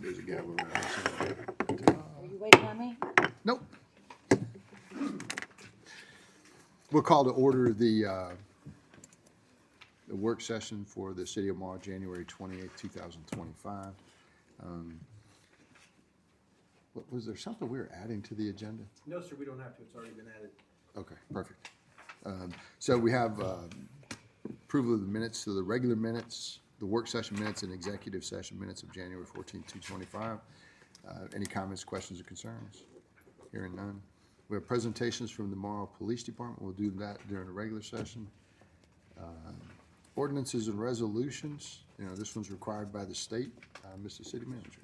There's a gavel around here somewhere. Are you waiting on me? Nope. We'll call to order the work session for the City of Marl, January 28th, 2025. Was there something we were adding to the agenda? No, sir, we don't have to. It's already been added. Okay, perfect. So we have approval of the minutes, so the regular minutes, the work session minutes, and executive session minutes of January 14th, 2025. Any comments, questions, or concerns? Hearing none. We have presentations from the Marl Police Department. We'll do that during the regular session. Ordinances and resolutions. This one's required by the state. Mr. City Manager.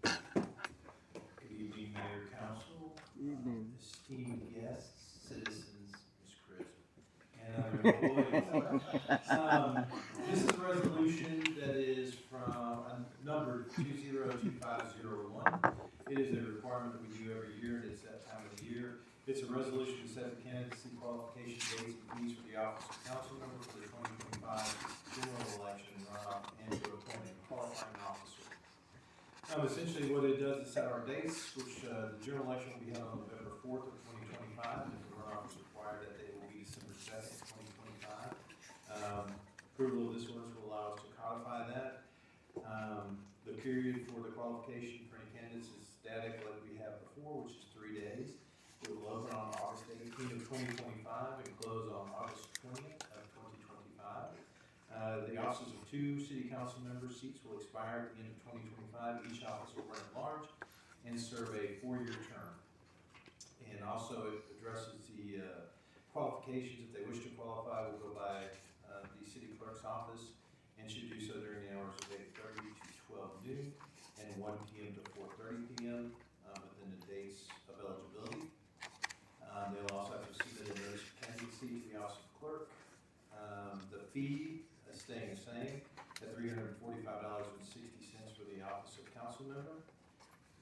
Good evening, Mayor, Council, esteemed guests, citizens, Ms. Crisp, and other employees. This is a resolution that is from number 202501. It is a requirement that we do every year, and it's that time of the year. It's a resolution to set the candidacy qualification dates and fees for the office of council member for the 2025 general election runoff and to appoint a qualifying officer. Essentially what it does is set our dates, which the general election will be held on November 4th of 2025. If the runoff is required, that date will be December 7th of 2025. Approval of this ordinance will allow us to codify that. The period for the qualification for any candidates is static like we have before, which is 3 days. It will open on August 18th of 2025 and close on August 20th of 2025. The offices of 2 city council member seats will expire at the end of 2025. Each office will run at large and serve a 4-year term. And also it addresses the qualifications. If they wish to qualify, will go by the city clerk's office and should do so during the hours of 8:30 to 12 noon and 1 p.m. to 4:30 p.m. Within the dates of eligibility. They'll also have to submit a notice of candidacy to the office of clerk. The fee is staying the same at $345.60 for the office of council member.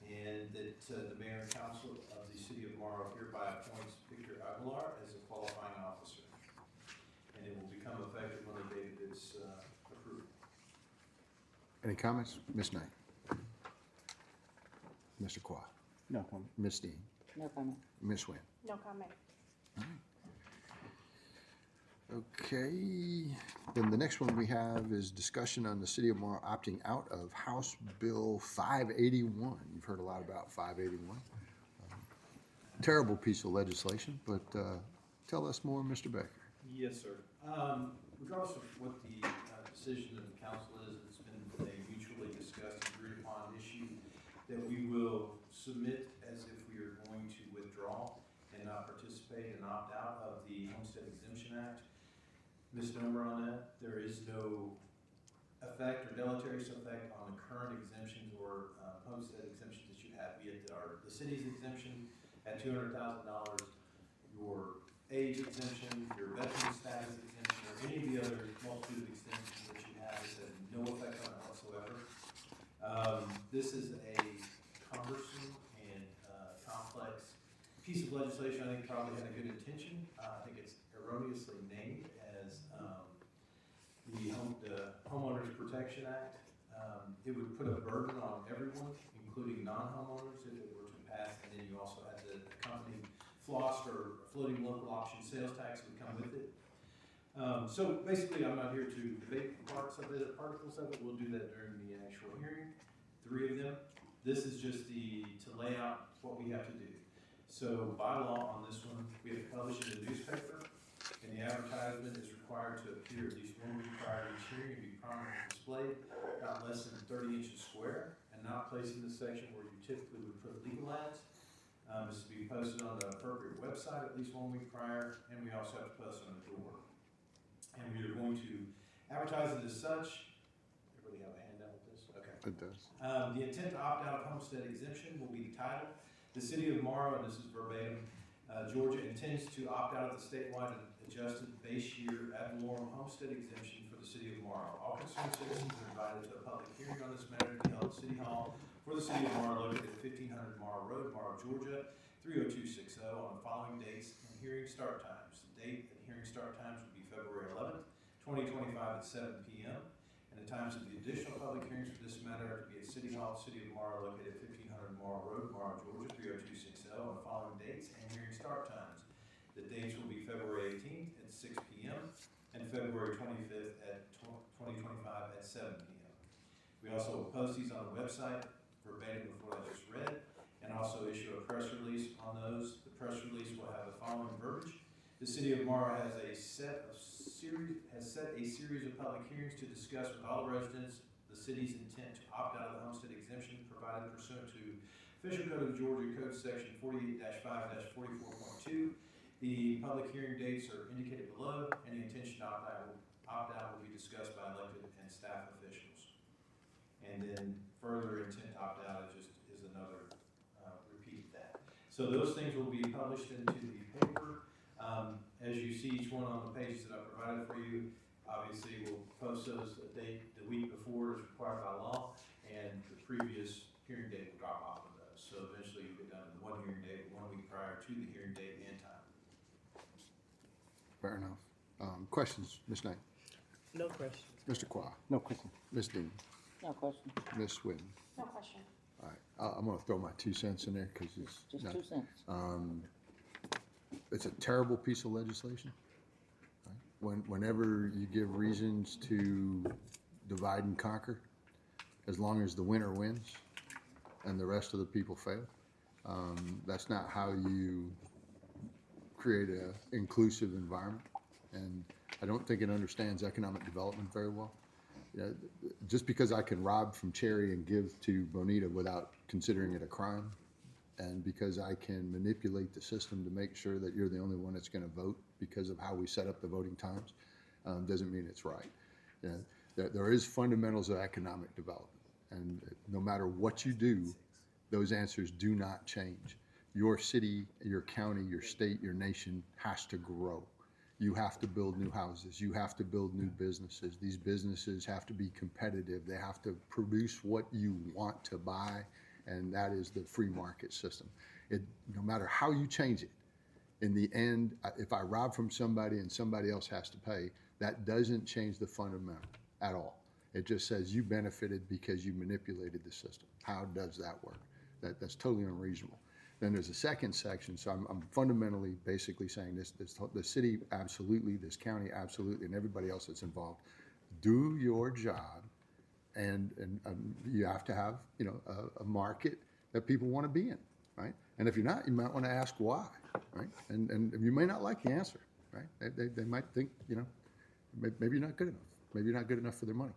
And that the mayor and council of the city of Marl hereby appoints Victor Aguilar as a qualifying officer. And it will become effective on the date of its approval. Any comments? Ms. Knight? Mr. Qua? No comment. Ms. Dean? No comment. Ms. Nguyen? No comment. Okay, then the next one we have is discussion on the City of Marl opting out of House Bill 581. You've heard a lot about 581. Terrible piece of legislation, but tell us more, Mr. Becker. Yes, sir. Regardless of what the decision of the council is, it's been a mutually discussed and agreed upon issue that we will submit as if we are going to withdraw and not participate and opt out of the Homestead Exemption Act. Misnomer on that, there is no effect or deleterious effect on the current exemptions or homestead exemptions that you have, be it the city's exemption at $200,000, your age exemption, your veteran status exemption, or any of the other multitude of exemptions that you have. It has no effect on it whatsoever. This is a cumbersome and complex piece of legislation. I think probably had a good intention. I think it's erroneously named as the Homeowners Protection Act. It would put a burden on everyone, including non-homeowners, if it were to pass. And then you also had the accompanying FLOST or floating local option sales tax would come with it. So basically, I'm not here to debate parts of it or particles of it. We'll do that during the actual hearing. 3 of them. This is just to lay out what we have to do. So by law on this one, we have to publish in the newspaper, and the advertisement is required to appear at least 1 week prior to each hearing and be prominently displayed, not less than 30 inches square, and not placed in the section where you typically would put legal ads. This will be posted on the appropriate website at least 1 week prior, and we also have to post it on the door. And we are going to advertise it as such. Everybody have a handout with this? Okay. It does. The intent to opt out of homestead exemption will be the title. The city of Marl, and this is verbatim, Georgia intends to opt out of the statewide adjusted base year ad valorem homestead exemption for the city of Marl. All concerned citizens are invited to a public hearing on this matter to be held at City Hall for the city of Marl, located at 1500 Marl Road, Marl, Georgia, 30260 on the following dates and hearing start times. The date and hearing start times will be February 11th, at 7 p.m. And the times of the additional public hearings for this matter are to be at City Hall, City of Morrow, located at 1500 Morrow Road, Morrow, Georgia, 30260, on the following dates and hearing start times. The dates will be February 18th at 6 p.m. and February 25th at 2025 at 7 p.m. We also will post these on the website verbatim before I just read, and also issue a press release on those. The press release will have the following verbiage. The City of Morrow has set a series of public hearings to discuss with all residents the city's intent to opt out of the homestead exemption provided pursuant to Official Code of Georgia, Code Section 48-5-44.2. The public hearing dates are indicated below, and the intention to opt out will be discussed by elected and staff officials. And then further intent to opt out is another repeat of that. So those things will be published into the paper. As you see each one on the pages that I provided for you, obviously we'll post those a date the week before as required by law, and the previous hearing date will drop off of those. So eventually you'll get done in one hearing date, 1 week prior to the hearing date and time. Fair enough. Questions, Ms. Knight? No questions. Mr. Qua? No question. Ms. Dean? No question. Ms. Swinton? No question. All right, I'm gonna throw my 2 cents in there, because it's Just not, 2 cents. it's a terrible piece of legislation. Whenever you give reasons to divide and conquer, as long as the winner wins and the rest of the people fail, that's not how you create an inclusive environment. And I don't think it understands economic development very well. You know, just because I can rob from Cherry and give to Bonita without considering it a crime, and because I can manipulate the system to make sure that you're the only one that's going to vote because of how we set up the voting times, doesn't mean it's right. You know, there is fundamentals of economic development, and no matter what you do, those answers do not change. Your city, your county, your state, your nation has to grow. You have to build new houses. You have to build new businesses. These businesses have to be competitive. They have to produce what you want to buy, and that is the free market system. No matter how you change it, in the end, if I rob from somebody and somebody else has to pay, that doesn't change the fundamental at all. It just says you benefited because you manipulated the system. How does that work? That's totally unreasonable. Then there's a second section, so I'm fundamentally basically saying the city absolutely, this county absolutely, and everybody else that's involved, do your job, and you have to have, you know, a market that people want to be in, right? And if you're not, you might want to ask why, right? And you may not like the answer, right? They might think, you know, maybe you're not good enough. Maybe you're not good enough for their money.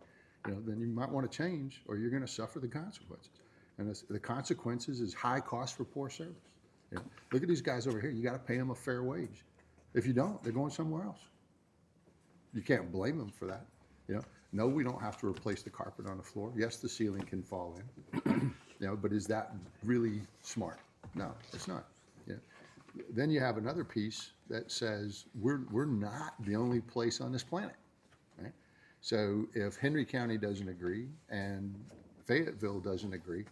You know, then you might want to change, or you're going to suffer the consequences. And the consequences is high cost for poor service. You know, look at these guys over here. You got to pay them a fair wage. If you don't, they're going somewhere else. You can't blame them for that. You know, no, we don't have to replace the carpet on the floor. Yes, the ceiling can fall in. You know, but is that really smart? No, it's not. You know, then you have another piece that says we're not the only place on this planet, right? So if Henry County doesn't agree and Fayetteville doesn't agree,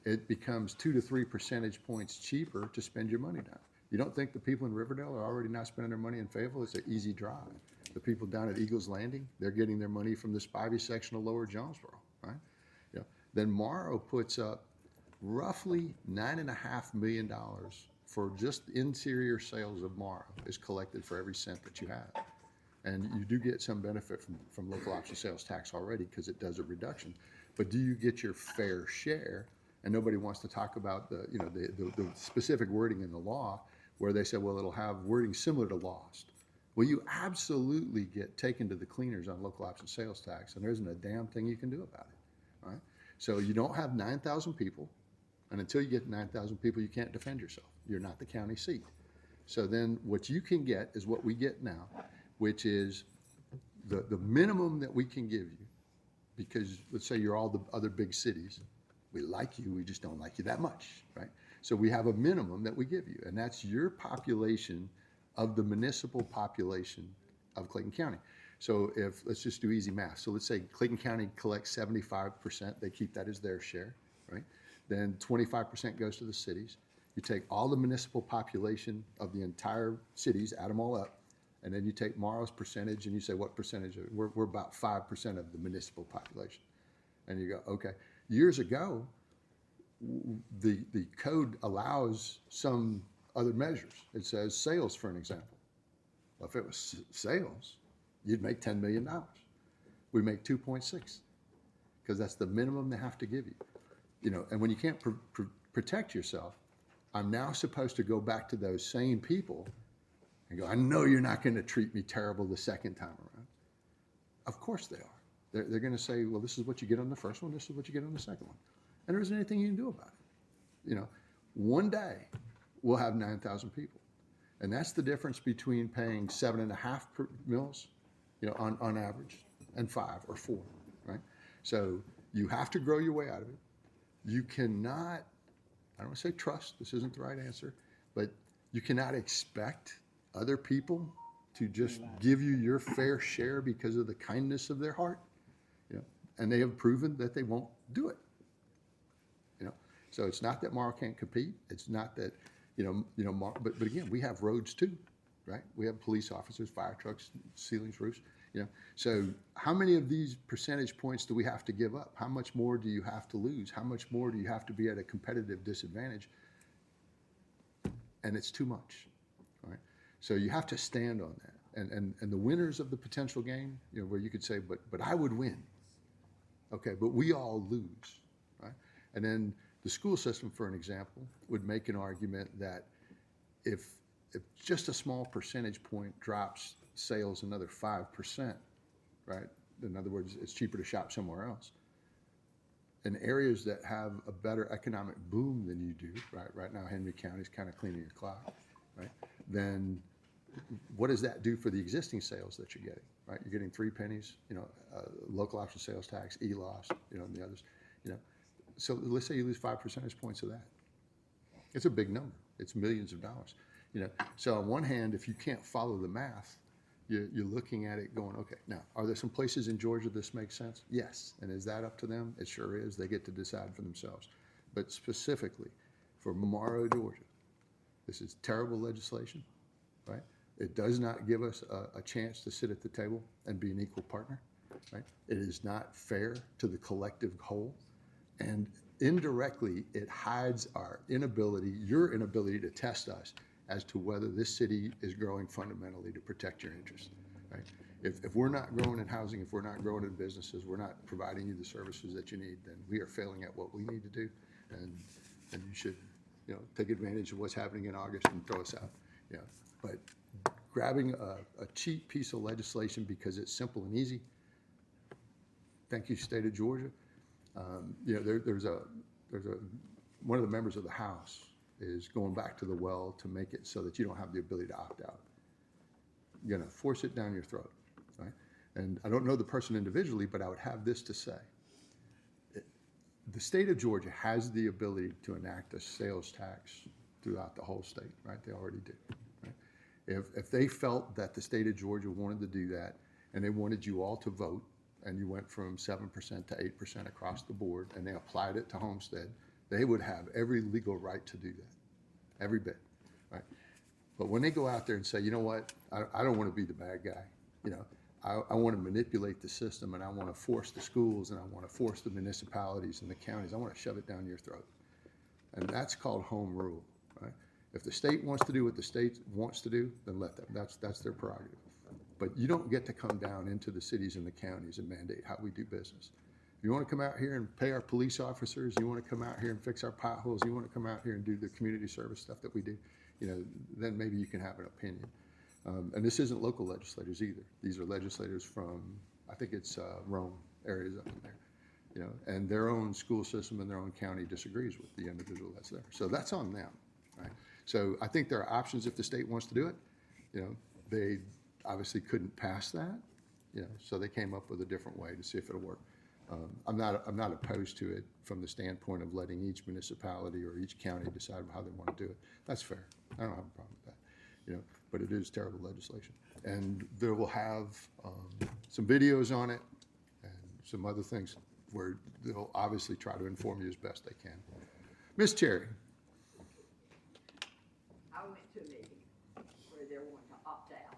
it becomes 2 to 3 percentage points cheaper to spend your money down. You don't think the people in Riverdale are already not spending their money in Fayetteville? It's an easy drive. The people down at Eagles Landing, they're getting their money from the Spivey section of Lower Jonesboro, right? You know, then Morrow puts up roughly $9.5 million for just interior sales of Morrow is collected for every cent that you have. And you do get some benefit from local option sales tax already because it does a reduction. But do you get your fair share? And nobody wants to talk about the specific wording in the law where they said, well, it'll have wording similar to lost. Well, you absolutely get taken to the cleaners on local option sales tax, and there isn't a damn thing you can do about it, right? So you don't have 9,000 people, and until you get 9,000 people, you can't defend yourself. You're not the county seat. So then what you can get is what we get now, which is the minimum that we can give you, because let's say you're all the other big cities. We like you, we just don't like you that much, right? So we have a minimum that we give you, and that's your population of the municipal population of Clayton County. So if, let's just do easy math. So let's say Clayton County collects 75%, they keep that as their share, right? Then 25% goes to the cities. You take all the municipal population of the entire cities, add them all up, And then you take Morrow's percentage and you say, what percentage? We're about 5% of the municipal population. And you go, okay. Years ago, the code allows some other measures. It says sales, for an example. Well, if it was sales, you'd make $10 million. We make 2.6 because that's the minimum they have to give you. You know, and when you can't protect yourself, I'm now supposed to go back to those same people and go, I know you're not going to treat me terrible the second time around. Of course they are. They're going to say, well, this is what you get on the first one, this is what you get on the second one. And there isn't anything you can do about it. You know, one day we'll have 9,000 people. And that's the difference between paying 7.5 mils, you know, on average, and 5 or 4, right? So you have to grow your way out of it. You cannot, I don't want to say trust, this isn't the right answer, but you cannot expect other people to just give you your fair share because of the kindness of their heart. You know, and they have proven that they won't do it. You know, so it's not that Morrow can't compete. It's not that, but again, we have roads too, right? We have police officers, fire trucks, ceilings, roofs. You know, so how many of these percentage points do we have to give up? How much more do you have to lose? How much more do you have to be at a competitive disadvantage? And it's too much, right? So you have to stand on that. And the winners of the potential game, you know, where you could say, but I would win. Okay, but we all lose, right? And then the school system, for an example, would make an argument that if just a small percentage point drops sales another 5%, right? In other words, it's cheaper to shop somewhere else. In areas that have a better economic boom than you do, right? Right now, Henry County is kind of cleaning your clock, right? Then what does that do for the existing sales that you're getting, right? You're getting 3 pennies, you know, local option sales tax, ELOS, you know, and the others, you know. So let's say you lose 5 percentage points of that. It's a big number. It's millions of dollars, you know. So on one hand, if you can't follow the math, you're looking at it going, okay, now, are there some places in Georgia this makes sense? Yes. And is that up to them? It sure is. They get to decide for themselves. But specifically for Morrow, Georgia, this is terrible legislation, right? It does not give us a chance to sit at the table and be an equal partner, right? It is not fair to the collective whole. And indirectly, it hides our inability, your inability to test us as to whether this city is growing fundamentally to protect your interests, right? If we're not growing in housing, if we're not growing in businesses, we're not providing you the services that you need, then we are failing at what we need to do. And you should, you know, take advantage of what's happening in August and throw us out, you know. But grabbing a cheap piece of legislation because it's simple and easy, thank you, state of Georgia. You know, there's one of the members of the House is going back to the well to make it so that you don't have the ability to opt out. You're going to force it down your throat, right? And I don't know the person individually, but I would have this to say. The state of Georgia has the ability to enact a sales tax throughout the whole state, right? They already do, right? If they felt that the state of Georgia wanted to do that and they wanted you all to vote, and you went from 7% to 8% across the board, and they applied it to Homestead, they would have every legal right to do that, every bit, right? But when they go out there and say, you know what, I don't want to be the bad guy, you know, I want to manipulate the system, and I want to force the schools, and I want to force the municipalities and the counties, I want to shove it down your throat. And that's called home rule, right? If the state wants to do what the state wants to do, then let them, that's their prerogative. But you don't get to come down into the cities and the counties and mandate how we do business. If you want to come out here and pay our police officers, you want to come out here and fix our potholes, you want to come out here and do the community service stuff that we do, you know, then maybe you can have an opinion. And this isn't local legislators either. These are legislators from, I think it's Rome areas up in there, you know, and their own school system and their own county disagrees with the individual that's there. So that's on them, right? So I think there are options if the state wants to do it. You know, they obviously couldn't pass that, you know, so they came up with a different way to see if it'll work. I'm not opposed to it from the standpoint of letting each municipality or each county decide how they want to do it. That's fair. I don't have a problem with that, you know, but it is terrible legislation. And there will have some videos on it and some other things where they'll obviously try to inform you as best they can. Ms. Cherry. I went to a meeting where they were wanting to opt out,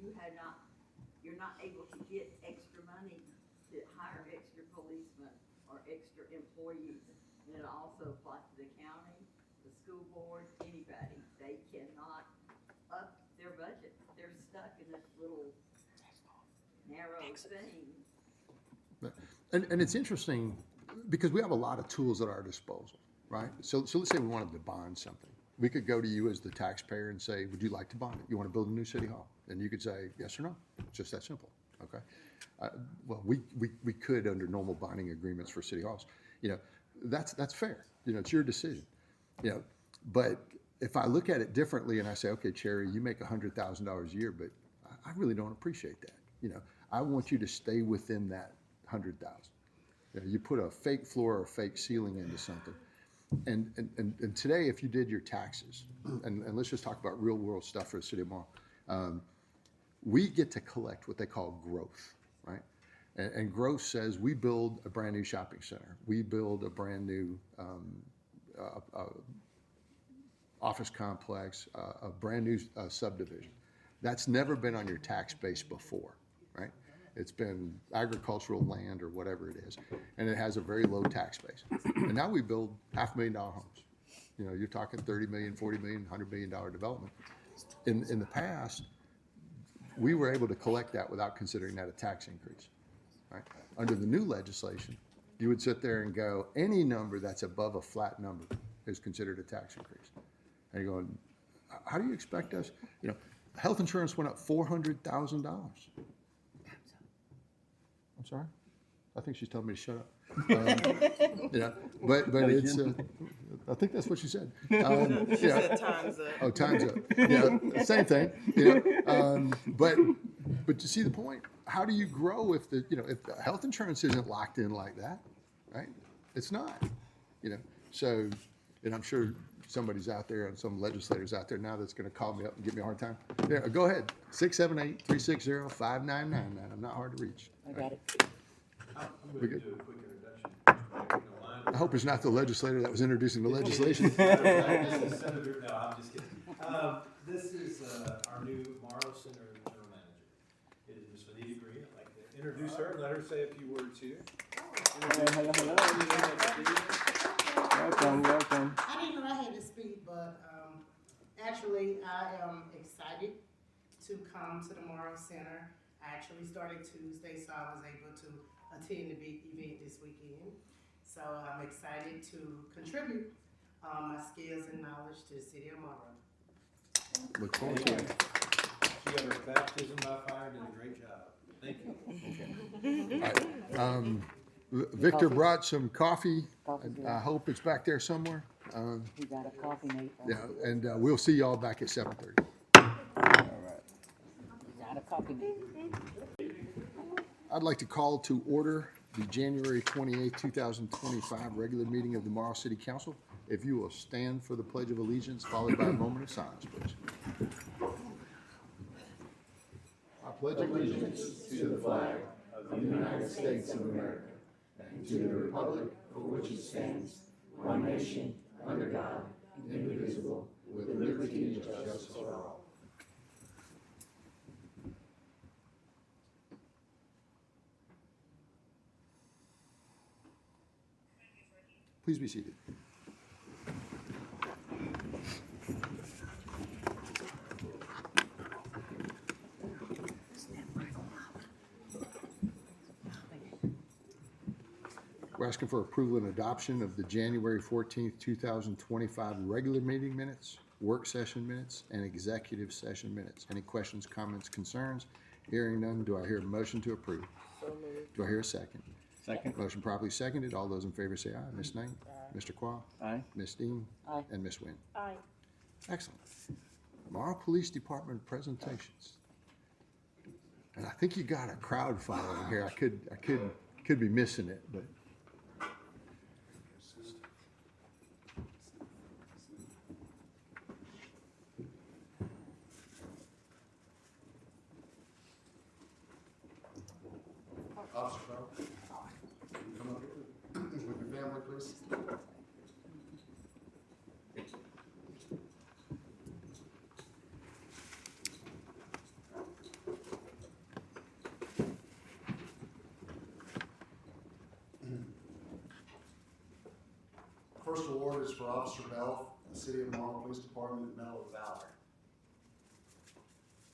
you're not able to get extra money to hire extra policemen or extra employees. And it also applies to the county, the school board, anybody. They cannot up their budget. They're stuck in this little narrow thing. And it's interesting because we have a lot of tools at our disposal, right? So let's say we wanted to bond something. We could go to you as the taxpayer and say, would you like to bond it? You want to build a new city hall? And you could say, yes or no. It's just that simple, okay? Well, we could under normal bonding agreements for city halls. You know, that's fair. You know, it's your decision. You know, but if I look at it differently and I say, okay, Cherry, you make $100,000 a year, but I really don't appreciate that. You know, I want you to stay within that 100,000. You know, you put a fake floor or a fake ceiling into something. And today, if you did your taxes, and let's just talk about real world stuff for the city of Marl, we get to collect what they call growth, right? And growth says we build a brand new shopping center. We build a brand new office complex, a brand new subdivision. That's never been on your tax base before, right? It's been agricultural land or whatever it is, and it has a very low tax base. And now we build $500,000 homes. You know, you're talking $30 million, $40 million, $100 million development. In the past, we were able to collect that without considering that a tax increase, right? Under the new legislation, you would sit there and go, any number that's above a flat number is considered a tax increase. And you're going, how do you expect us? You know, health insurance went up $400,000. I'm sorry? I think she's telling me to shut up. Yeah, but it's, I think that's what she said. She Yeah. said time's up. Oh, time's up. Yeah, same thing. You know, but you see the point. How do you grow if the health insurance isn't locked in like that, right? It's not. You know, so, and I'm sure somebody's out there and some legislators out there now that's going to call me up and give me a hard time. Yeah, go ahead. 678-360-5999. I'm not hard to reach. I got it. I'm We going to good? do a quick introduction. If you don't mind. I hope it's not the legislator that was introducing the legislation. This is Senator, no, I'm just kidding. This is our new Morrow Center General Manager. It is Ms. Vanita Green. I'd like to introduce her and let her say a few words here. Hello. Welcome. I didn't know I had to speak, but actually I am excited to come to the Morrow Center. I actually started Tuesday, so I was able to attend the big event this weekend. So I'm excited to contribute my skills and knowledge to the city of Morrow. Look forward to it. She got her baptism by fire, did a great job. Thank you. All right. Victor brought some coffee. Coffee's good. I hope it's back there somewhere. We got a coffee mate. Yeah, and we'll see y'all back at 7:30. Got a coffee mate. I'd like to call to order the January 28, 2025 regular meeting of the Morrow City Council. If you will stand for the Pledge of Allegiance, followed by a moment of silence, please. I pledge allegiance to the flag of the United States of America and to the republic for which it stands, one nation, under God, indivisible, with liberty and justice for all. Please be seated. We're asking for approval and adoption of the January 14th, 2025 regular meeting minutes, work session minutes, and executive session minutes. Any questions, comments, concerns? Hearing none, do I hear a motion to approve? Do I hear a second? Second. Motion properly seconded. All those in favor say aye. Ms. Knight? Mr. Qua? Aye. Ms. Dean? Aye. And Ms. Nguyen? Aye. Excellent. Morrow Police Department presentations. And I think you got a crowd following here. I could be missing it, but. Officer Crowe, come up here with your family, please. is for Officer Bell, the City of Marl Police Department Medal of Valor.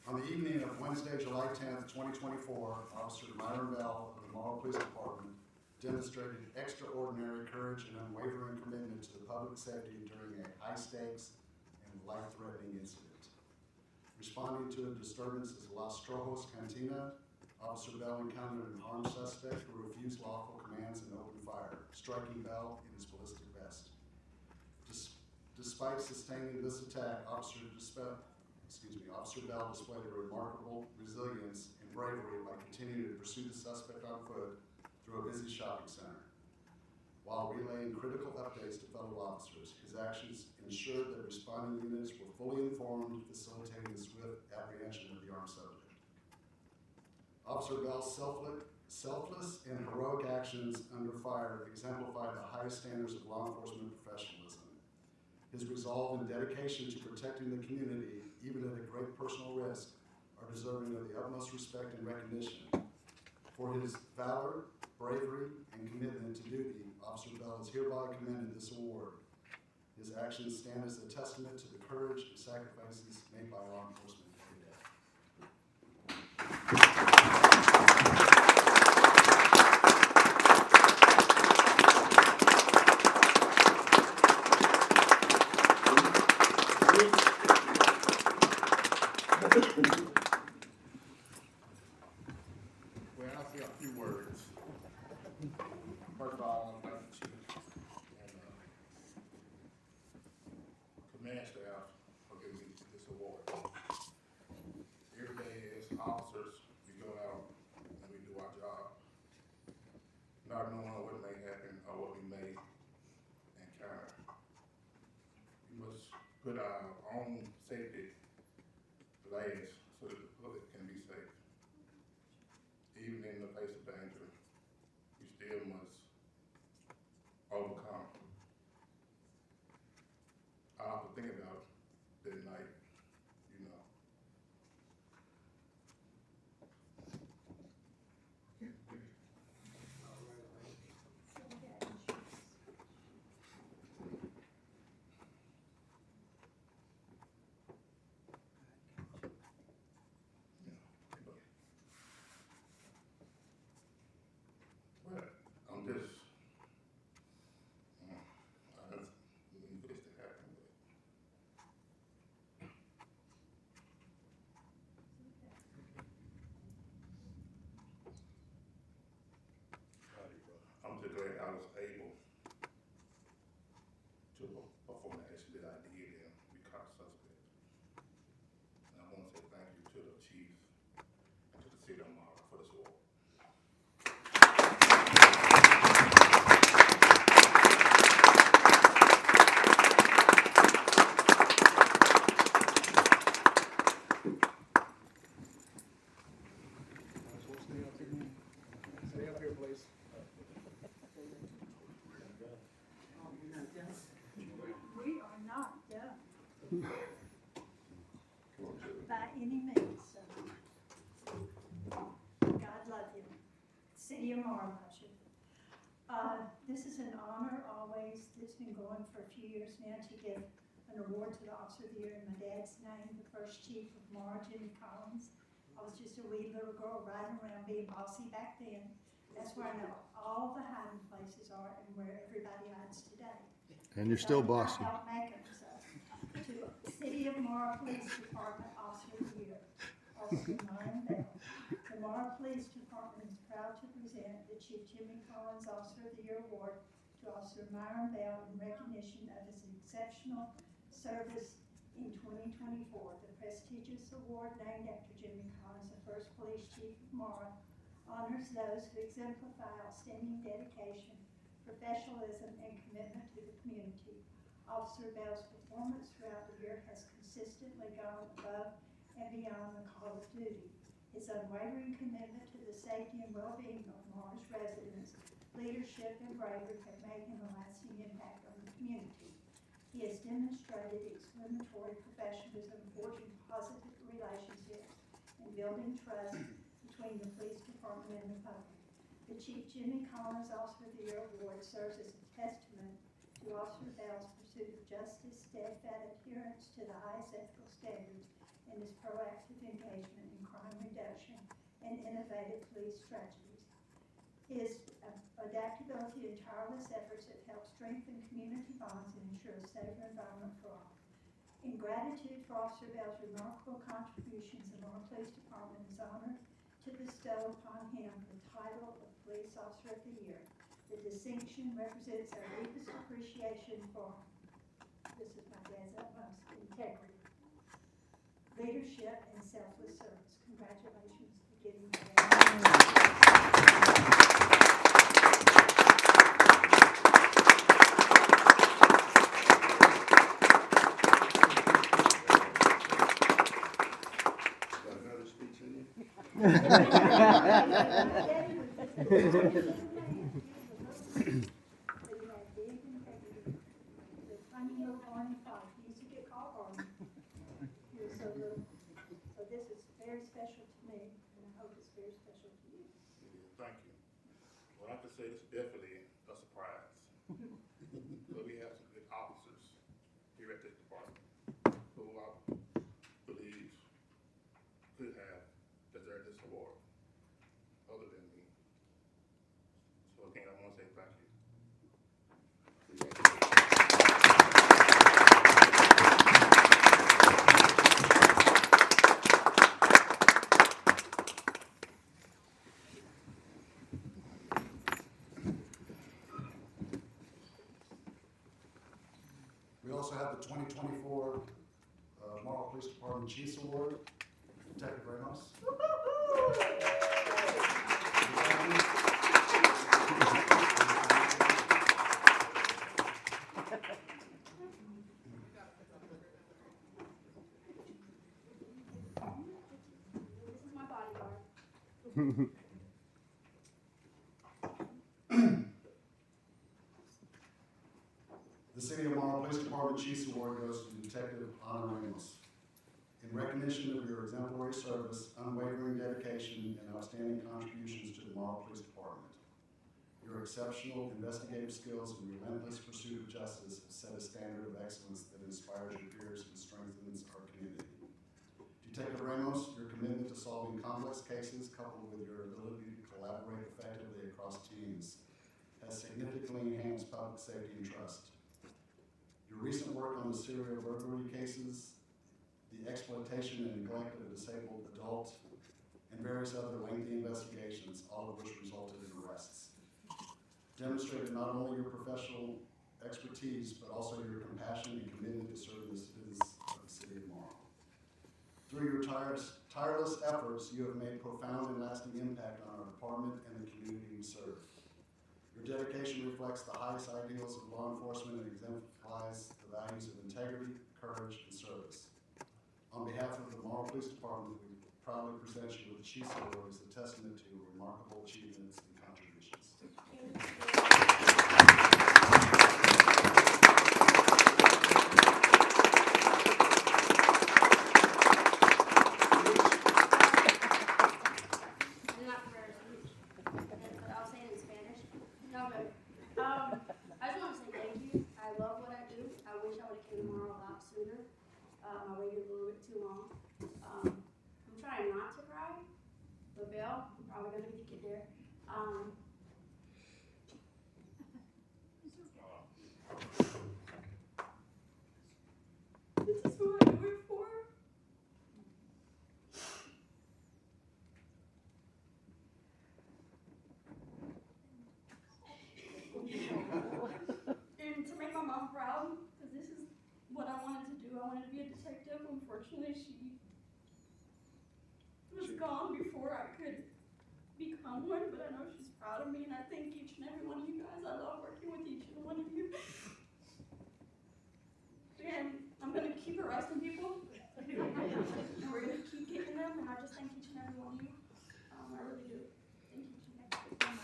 On the evening of Wednesday, July 10th, 2024, Officer Myron Bell of the Marl Police Department demonstrated extraordinary courage and unwavering commitment to the public safety during a high-stakes and life-threatening incident. Responding to a disturbance at Los Trojos Cantina, Officer Bell encountered an armed suspect who refused lawful commands and opened fire, striking Bell in his ballistic vest. Despite sustaining this attack, Officer Bell displayed a remarkable resilience and bravery by continuing to pursue the suspect on foot through a busy shopping center. While relaying critical updates to fellow officers, his actions ensured that responding units were fully informed, facilitating the swift apprehension of the armed subject. Officer Bell's selfless and heroic actions under fire exemplified the highest standards of law enforcement professionalism. His resolve and dedication to protecting the community, even at a great personal risk, are deserving of the utmost respect and recognition. For his valor, bravery, and commitment to duty, Officer Bell is hereby commended this award. His actions stand as a testament to the courage and sacrifices made by law enforcement every day. Well, I'll say a few words. First of all, I want to thank the chief and command staff for giving me this award. Every day as officers, we go out and we do our job, not knowing what may happen or what we may encounter. We must put our own safety last so that the public can be safe. Even in the face of danger, we still must overcome. I often think about that night, you know. Well, I'm just, I just need this to happen. I'm just glad I was able to perform the action that I did and we caught suspect. And I want to say thank you to the chief and to the city of Marl for this award. Stay up here, please. We are not done by any means. God love you. City of Marl, I should. This is an honor always, it's been going for a few years now, to give an award to the Officer of the Year in my dad's name, the first chief of Marl, Jimmy Collins. I was just a wee little girl riding around being bossy back then. That's where I know all the hiding places are and where everybody hides today. And you're still bossy. I helped make them, so. To City of Marl Police Department Officer of the Year, Officer Myron Bell. The Marl Police Department is proud to present the Chief Jimmy Collins Officer of the Year Award to Officer Myron Bell in recognition of his exceptional service in 2024. The prestigious award, named after Jimmy Collins, the first police chief of Marl, honors those who exemplify outstanding dedication, professionalism, and commitment to the community. Officer Bell's performance throughout the year has consistently gone above and beyond the call of duty. His unwavering commitment to the safety and well-being of Marl's residents, leadership, and bravery have made him a lasting impact on the community. He has demonstrated exemplary professionalism, forging positive relationships, and building trust between the police department and the public. The Chief Jimmy Collins Officer of the Year Award serves as a testament to Officer Bell's pursuit of justice, steadfast adherence to the highest ethical standards, and his proactive engagement in crime reduction and innovative police strategies. His adaptability and tireless efforts have helped strengthen community bonds and ensure a safer environment for all. In gratitude for Officer Bell's remarkable contributions, the Laurel Police Department is honored to bestow upon him the title of Police Officer of the Year. The distinction represents our deepest appreciation for, this is my dad's utmost, integrity, leadership, and selfless service. Congratulations for getting Got another speech in you? He used to get called on. He was so little. So this is very special to me, and I hope it's very special to you. Thank you. Well, I have to say, this is definitely a surprise. But we have some good officers here at this department who I believe could have deserved this award, other than me. So again, I want to say thank you. We also have the 2024 Marl Police Department Chiefs Award, Detective Ramos. This is my bodyguard. The City of Marl Police Department Chiefs Award goes to Detective Ana Ramos. In recognition of your exemplary service, unwavering dedication, and outstanding contributions to the Marl Police Department. Your exceptional investigative skills and relentless pursuit of justice have set a standard of excellence that inspires your peers and strengthens our community. Detective Ramos, your commitment to solving complex cases, coupled with your ability to collaborate effectively across teams, has significantly enhanced public safety and trust. Your recent work on the serial burglary cases, the exploitation and neglect of a disabled adult, and various other lengthy investigations, all of which resulted in arrests, demonstrated not only your professional expertise, but also your compassion and commitment to serving the citizens of the City of Marl. Through your tireless efforts, you have made profound and lasting impact on our department and the community we serve. Your dedication reflects the highest ideals of law enforcement and exemplifies the values of integrity, courage, and service. On behalf of the Marl Police Department, we proudly present you with the Chiefs Award as a testament to your remarkable achievements and contributions. Not for speech, but I'll say it in Spanish. No, but, I just want to say thank you. I love what I do. I wish I would have came tomorrow a lot sooner. I waited a little bit too long. I'm trying not to cry, but Bill, I'm probably gonna get you there. This is who I do it for. And to make my mom proud, because this is what I wanted to do. I wanted to be a detective. Unfortunately, she was gone before I could become one, but I know she's proud of me, and I thank each and every one of you guys. I love working with each and one of you. And I'm going to keep arresting people, and we're going to keep getting them, and I just thank each and every one of you. I really do. Thank you.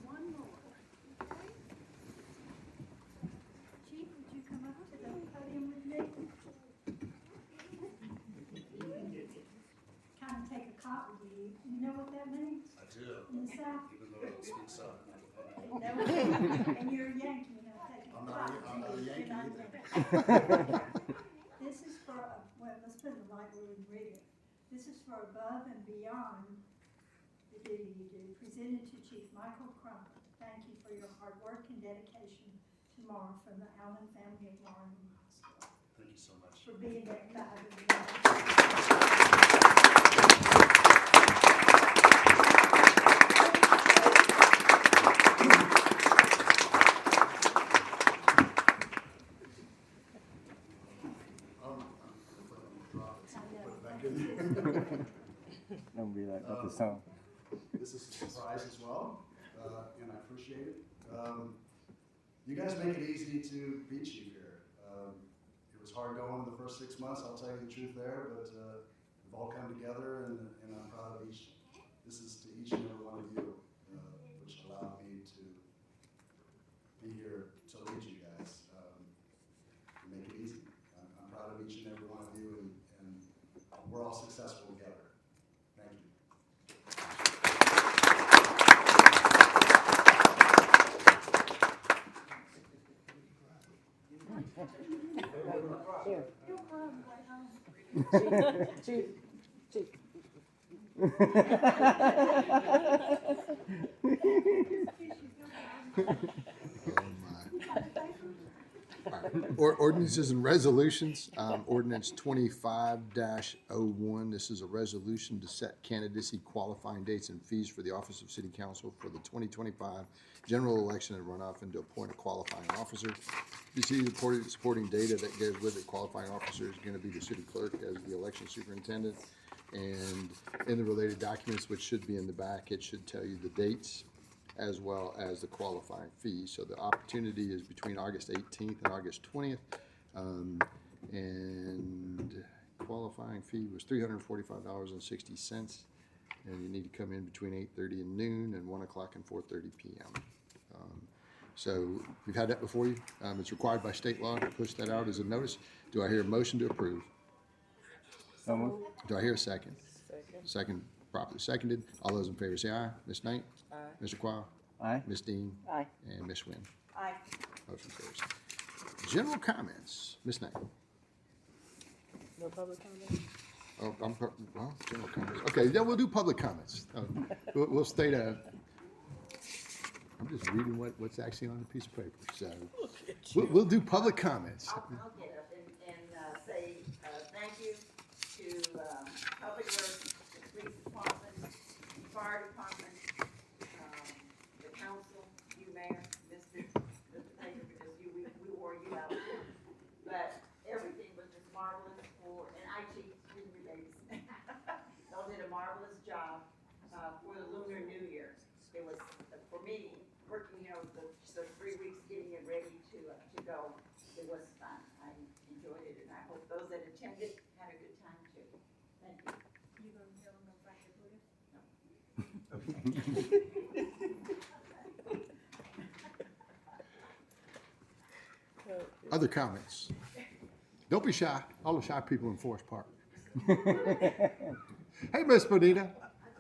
One more. Chief, would you come up to the podium with me? Kind of take a You know what that means? I do, In the South? even though I don't speak Southern. No, and you're a Yankee, and I'm taking I'm not a Yankee You're not either. This is for, well, let's put it like we would read it. This is for above and beyond the duty you do. Presented to Chief Michael Crumpet. Thank you for your hard work and dedication tomorrow from the Allen family of Warren Hospital. Thank you so much. For being that guy. Don't be like Uncle Tom. This is a surprise as well, and I appreciate it. You guys make it easy to be chief here. It was hard going in the first 6 months, I'll tell you the truth there, but we've all come together, and I'm proud of each. This is to each and every one of you, which allowed me to be here to lead you guys. Make it easy. I'm proud of each and every one of you, and we're all successful together. Thank you. Here. Chief, Chief. Ordinances and resolutions, ordinance 25-01. This is a resolution to set candidacy qualifying dates and fees for the office of city council for the 2025 general election and runoff, and to appoint a qualifying officer. You see the supporting data that goes with it. Qualifying officer is going to be the city clerk as the election superintendent. And in the related documents, which should be in the back, it should tell you the dates as well as the qualifying fees. So the opportunity is between August 18th and August 20th. And qualifying fee was $345.60. And you need to come in between 8:30 and noon and 1 o'clock and 4:30 p.m. So we've had that before you. It's required by state law to push that out as a notice. Do I hear a motion to approve? So moved. Do I hear a second? Second, properly seconded. All those in favor say aye. Ms. Knight? Aye. Mr. Quah? Aye. Ms. Dean? Aye. And Ms. Wynn? Aye. Motion carries. General comments. Ms. Knight? No public comment? Oh, well, general comments. Okay, then we'll do public comments. We'll state I'm just reading what's actually on the piece of paper, so. We'll do public comments. I'll get up and say, thank you to, Public Works, the Police Department, Fire Department, the council, you, Mayor, Mr. Taylor, because we wore you out. But everything was just marvelous and IT, excuse me, ladies. Y'all did a marvelous job, for the Lunar New Year. It was, for me, working, the 3 weeks getting it ready to go, it was fun. I enjoyed it, and I hope those that attended had a good time too. Thank you. You gonna tell them about the Buddha? Other comments? Don't be shy. All the shy people in Forest Park. Hey, Miss Bonita. I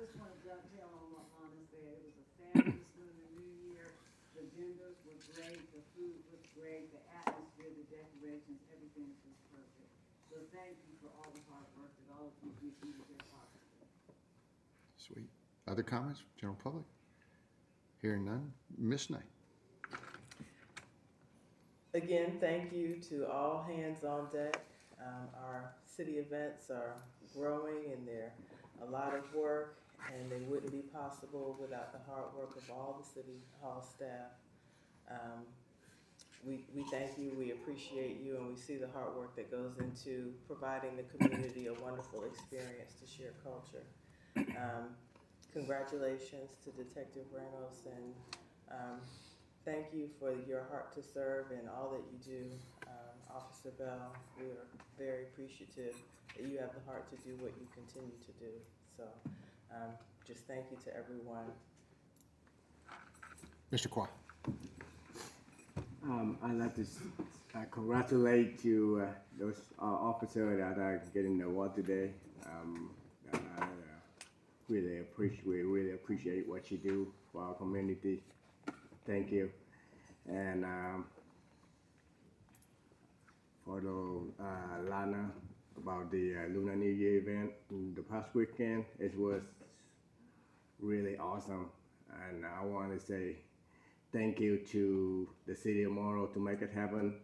just want to dovetail on what Lana said. It was a fabulous Lunar New Year. The vendors were great, the food was great, the atmosphere, the decorations, everything was just perfect. So thank you for all the hard work that all of you do to their part. Sweet. Other comments, general public? Hearing none. Miss Knight. Again, thank you to all hands on deck. Our city events are growing and they're a lot of work, and they wouldn't be possible without the hard work of all the city hall staff. We thank you, we appreciate you, and we see the hard work that goes into providing the community a wonderful experience to share culture. Congratulations to Detective Reynolds, and thank you for your heart to serve and all that you do. Officer Bell, we are very appreciative that you have the heart to do what you continue to do. So just thank you to everyone. Mr. Quah. I'd like to congratulate you, those officers that are getting the award today. we really appreciate what you do for our community. Thank you. And for the Lana, about the Lunar New Year event the past weekend, it was really awesome. And I want to say thank you to the City of Morrow to make it happen.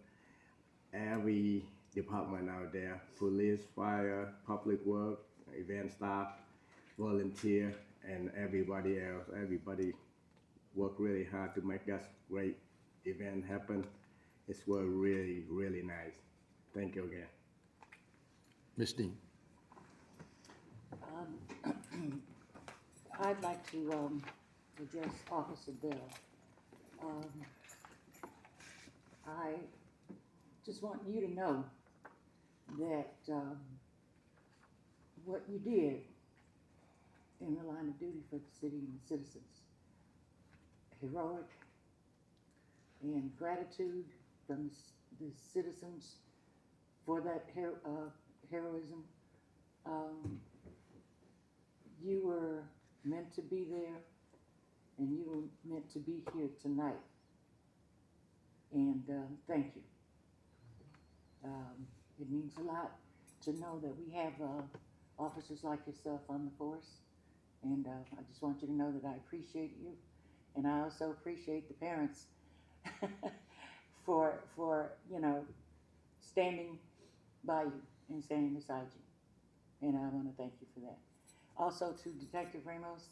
Every department out there, police, fire, public work, event staff, volunteer, and everybody else. Everybody worked really hard to make this great event happen. It was really, really nice. Thank you again. Ms. Dean? I'd like to address Officer Bell. I just want you to know that what you did in the line of duty for the city and the citizens, heroic, and gratitude from the citizens for that heroism. You were meant to be there, and you were meant to be here tonight. And thank you. It means a lot to know that we have officers like yourself on the force. And I just want you to know that I appreciate you. And I also appreciate the parents for standing by you and standing beside you. And I want to thank you for that. Also to Detective Ramos,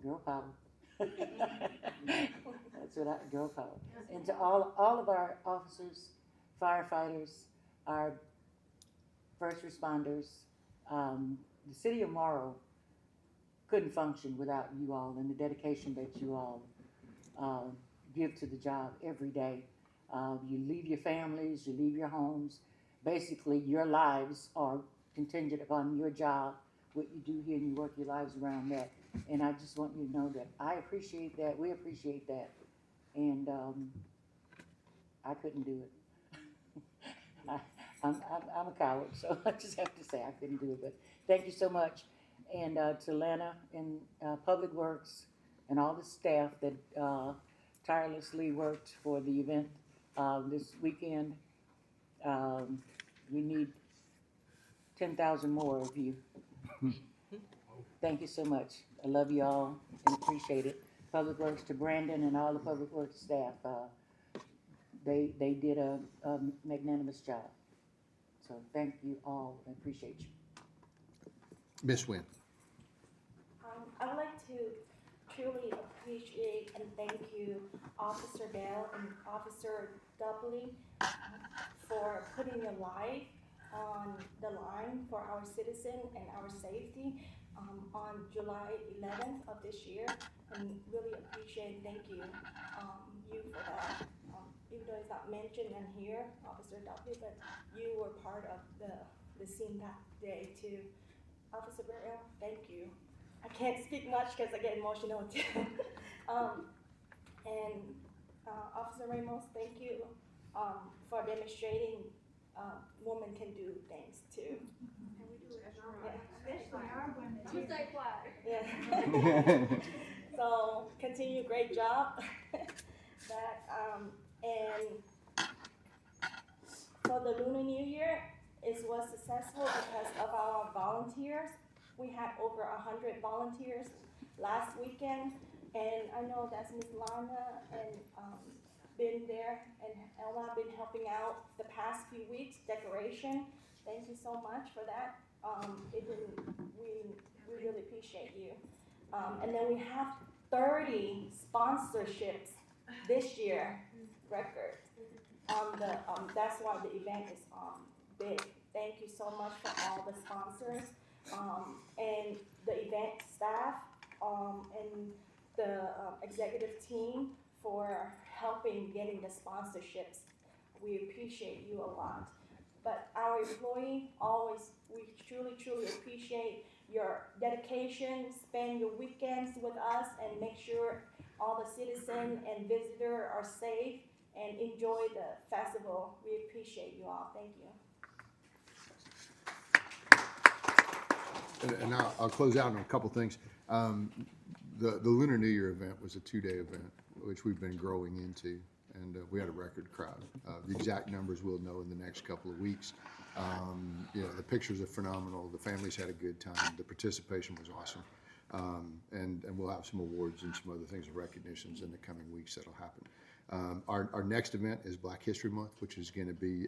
girl power. That's what girl power. And to all of our officers, firefighters, our first responders, the city of Morrow couldn't function without you all and the dedication that you all give to the job every day. You leave your families, you leave your homes. Basically, your lives are contingent upon your job, what you do here, and you work your lives around that. And I just want you to know that I appreciate that, we appreciate that, and I couldn't do it. I'm a coward, so I just have to say I couldn't do it, but thank you so much. And to Lana and Public Works and all the staff that tirelessly worked for the event this weekend. We need 10,000 more of you. Thank you so much. I love you all and appreciate it. Public Works to Brandon and all the Public Works staff. They did a magnanimous job. So thank you all. I appreciate you. Ms. Nguyen? I would like to truly appreciate and thank you, Officer Bell and Officer Dudley, for putting your life on the line for our citizen and our safety on July 11th of this year, and really appreciate and thank you you for that. Even though it's not mentioned in here, Officer Dudley, but you were part of the scene that day too. Officer Bell, thank you. I can't speak much because I get emotional too. And Officer Ramos, thank you for demonstrating women can do things too. And we do it especially our women. You stay quiet. Yeah. So continue, great job. And for the Lunar New Year, it was successful because of our volunteers. We had over 100 volunteers last weekend, and I know that's Ms. Lana and been there, and Ella been helping out the past few weeks, decoration. Thank you so much for that. We really appreciate you. And then we have 30 sponsorships this year, record. That's why the event is big. Thank you so much for all the sponsors and the event staff and the executive team for helping getting the sponsorships. We appreciate you a lot. But our employee, we truly, truly appreciate your dedication, spend your weekends with us, and make sure all the citizens and visitors are safe and enjoy the festival. We appreciate you all. Thank you. and I'll close out on a couple things. The Lunar New Year event was a 2-day event, which we've been growing into, and we had a record crowd. The exact numbers we'll know in the next couple of weeks. You know, the pictures are phenomenal. The families had a good time. The participation was awesome. And we'll have some awards and some other things, recognitions in the coming weeks that'll happen. Our next event is Black History Month, which is going to be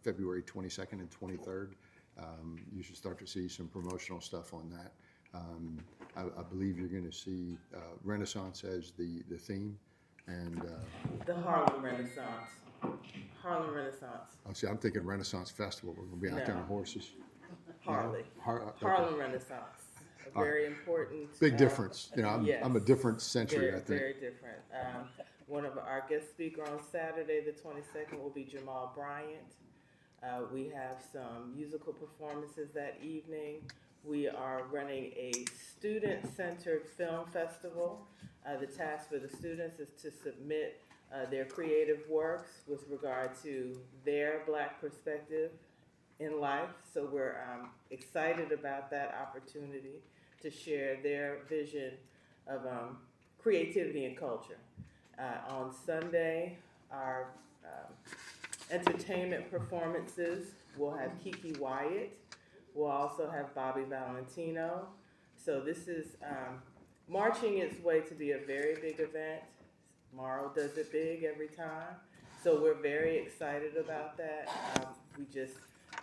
February 22nd and 23rd. You should start to see some promotional stuff on that. I believe you're going to see Renaissance as the theme, and The Harlem Renaissance. Harlem Renaissance. see, I'm thinking Renaissance Festival. We're going to be out there on No. horses. Harley. Okay. Harlem Renaissance. A All right. very important. Big difference. You know, yes. I'm a different century, I Very, think. very different. One of our guest speaker on Saturday, the 22nd, will be Jamal Bryant. We have some musical performances that evening. We are running a student-centered film festival. The task for the students is to submit their creative works with regard to their Black perspective in life. So we're excited about that opportunity to share their vision of creativity and culture. On Sunday, our entertainment performances, we'll have Kiki Wyatt. We'll also have Bobby Valentino. So this is marching its way to be a very big event. Morrow does it big every time. So we're very excited about that. We just,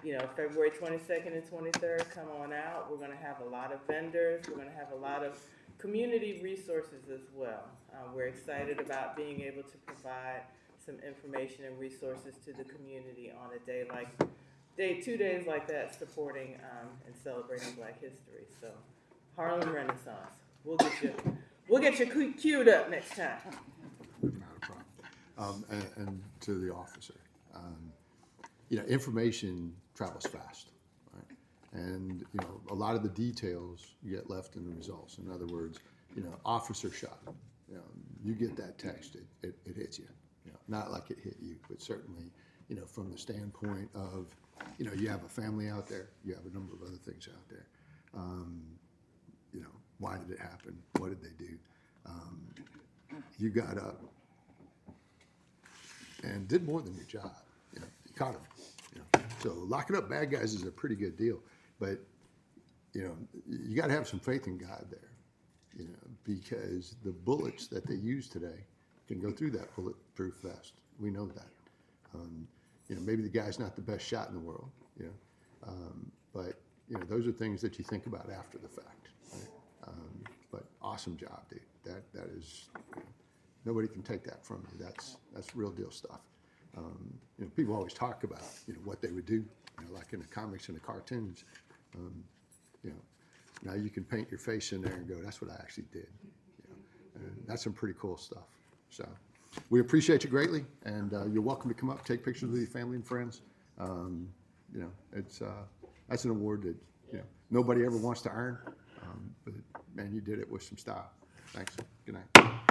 you know, February 22nd and 23rd, come on out. We're gonna have a lot of vendors. We're gonna have a lot of community resources as well. We're excited about being able to provide some information and resources to the community on a day like 2 days like that, supporting and celebrating Black history. So Harlem Renaissance. We'll get you queued up next time. Not a problem. And to the officer, you know, information travels fast, right? And, you know, a lot of the details get left in the results. In other words, you know, officer shot, you know, you get that text, it hits you. You know, not like it hit you, but certainly, you know, from the standpoint of, you know, you have a family out there, you have a number of other things out there. You know, why did it happen? What did they do? You got up and did more than your job. You know, you caught them. You know, so locking up bad guys is a pretty good deal, but you know, you got to have some faith in God there. You know, because the bullets that they use today can go through that bulletproof vest. We know that. You know, maybe the guy's not the best shot in the world. You know, but you know, those are things that you think about after the fact. Right? But awesome job, dude. That is, you know, nobody can take that from you. That's real deal stuff. You know, people always talk about, you know, what they would do, you know, like in the comics and the cartoons. You know, now you can paint your face in there and go, that's what I actually did. You know, and that's some pretty cool stuff. So we appreciate you greatly, and you're welcome to come up, take pictures with your family and friends. You know, it's that's an award that, you know, nobody ever wants to earn, but man, you did it with some style. Thanks. Good night.